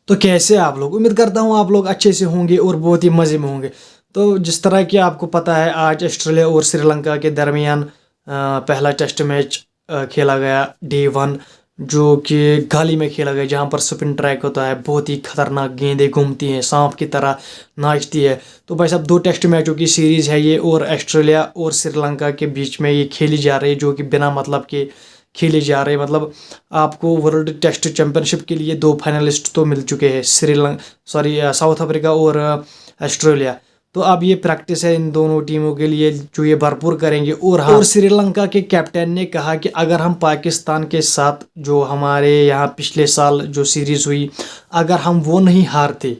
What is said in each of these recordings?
तो कैसे आप लोग, उम्मीद करता हूँ आप लोग अच्छे से होंगे और बहुत ही मज़े में होंगे। तो जिस तरह कि आपको पता है, आज ऑस्ट्रेलिया और श्रीलंका के दरमियान पहला टेस्ट मैच खेला गया डे 1, जो कि गाली में खेला गया, जहाँ पर स्पिन ट्रैक होता है। बहुत ही खतरनाक गेंदें घूमती हैं, सांप की तरह नाचती है। तो भाई साहब 2 टेस्ट मैचों की सीरीज़ है ये, और ऑस्ट्रेलिया और श्रीलंका के बीच में ये खेली जा रही है, जो कि बिना मतलब के खेले जा रहे हैं। मतलब आपको वर्ल्ड टेस्ट चैंपियनशिप के लिए 2 फाइनलिस्ट तो मिल चुके हैं, साउथ अफ्रीका और ऑस्ट्रेलिया। तो अब ये प्रैक्टिस है इन दोनों टीमों के लिए, जो ये भरपूर करेंगे। और हाँ, और श्रीलंका के कैप्टन ने कहा कि अगर हम पाकिस्तान के साथ, जो हमारे यहाँ पिछले साल जो सीरीज़ हुई, अगर हम वो नहीं हारते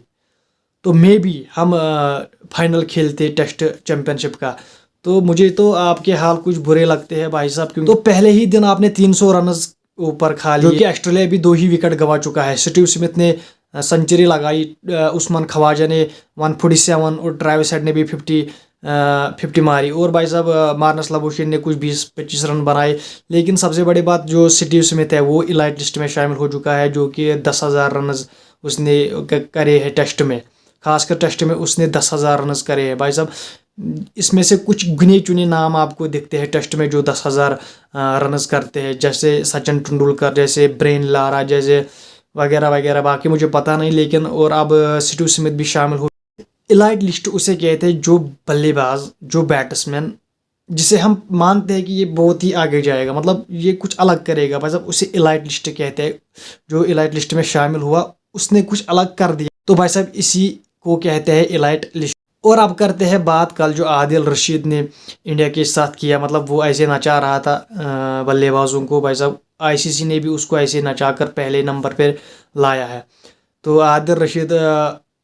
तो मे बी हम फाइनल खेलते टेस्ट चैंपियनशिप का। तो मुझे तो आपके हाल कुछ बुरे लगते हैं भाई साहब, क्योंकि तो पहले ही दिन आपने 300 रन ऊपर खा लिए, जो कि ऑस्ट्रेलिया भी 2 ही विकेट गंवा चुका है। स्टीव स्मिथ ने सेंचुरी लगाई, उस्मान ख्वाजा ने 147 और ट्रेविस हेड ने भी 50 मारी, और भाई साहब मार्नस लाबुशेन ने कुछ 20-25 रन बनाए। लेकिन सबसे बड़ी बात, जो स्टीव स्मिथ है वो इलाइट लिस्ट में शामिल हो चुका है, जो कि 10,000 रन उसने करे हैं टेस्ट में। खासकर टेस्ट में उसने 10,000 रन करे हैं भाई साहब। इसमें से कुछ गिने चुने नाम आपको दिखते हैं टेस्ट में जो 10,000 रन करते हैं, जैसे सचिन तेंदुलकर, जैसे ब्रेन लारा, जैसे वगैरह वगैरह। बाकी मुझे पता नहीं, लेकिन और अब स्टीव स्मिथ भी शामिल हो। इलाइट लिस्ट उसे कहते हैं जो बल्लेबाज, जो बैट्समैन, जिसे हम मानते हैं कि ये बहुत ही आगे जाएगा, मतलब ये कुछ अलग करेगा भाई साहब, उसे इलाइट लिस्ट कहते हैं। जो इलाइट लिस्ट में शामिल हुआ उसने कुछ अलग कर दिया, तो भाई साहब इसी को कहते हैं इलाइट लिस्ट। और अब करते हैं बात कल जो आदिल रशीद ने इंडिया के साथ किया, मतलब वो ऐसे नचा रहा था बल्लेबाजों को भाई साहब। आईसीसी ने भी उसको ऐसे नचाकर पहले नंबर पर लाया है। तो Adil Rashid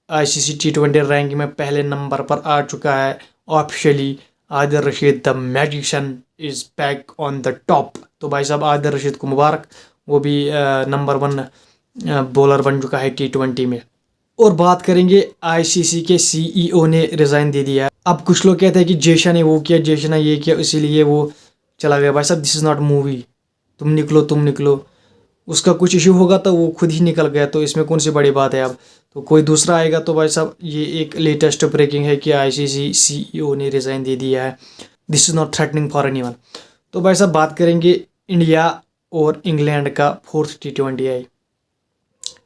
ICC T20 rank में पहले नंबर पर आ चुका है officially. Adil Rashid the magician is back on the top. तो भाई साहब आदिल रशीद को मुबारक, वो भी नंबर 1 बॉलर बन चुका है T20 में। और बात करेंगे आईसीसी के सीईओ ने रिज़ाइन दे दिया है। अब कुछ लोग कहते हैं कि जेशा ने वो किया, जेशा ने ये किया, इसीलिए वो चला गया। भाई साहब दिस इज़ नॉट मूवी, तुम निकलो तुम निकलो। उसका कुछ इशू होगा तो वो खुद ही निकल गया, तो इसमें कौन सी बड़ी बात है। अब तो कोई दूसरा आएगा। तो भाई साहब ये एक लेटेस्ट ब्रेकिंग है कि आईसीसी सीईओ ने रिज़ाइन दे दिया है। This is not threatening for anyone. तो भाई साहब बात करेंगे इंडिया और इंग्लैंड का 4th T20 आई।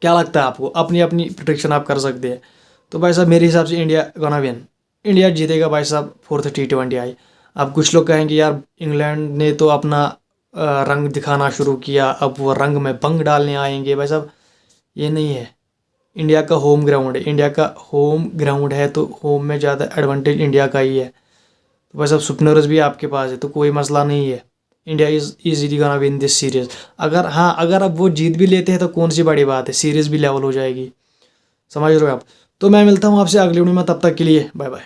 क्या लगता है आपको? अपनी अपनी प्रेडिक्शन आप कर सकते हैं। तो भाई साहब मेरे हिसाब से इंडिया गोना विन, इंडिया जीतेगा भाई साहब 4th T20 आई। अब कुछ लोग कहेंगे यार इंग्लैंड ने तो अपना रंग दिखाना शुरू किया, अब वो रंग में भंग डालने आएंगे। भाई साहब ये नहीं है, इंडिया का होम ग्राउंड है, इंडिया का होम ग्राउंड है, तो होम में ज़्यादा एडवांटेज इंडिया का ही है। तो भाई साहब सुपनर्स भी आपके पास है, तो कोई मसला नहीं है। India is easily gonna win this series. अगर अब वो जीत भी लेते हैं तो कौन सी बड़ी बात है, सीरीज़ भी लेवल हो जाएगी। समझ रहे हो आप? तो मैं मिलता हूँ आपसे अगली वीडियो में, तब तक के लिए बाय बाय।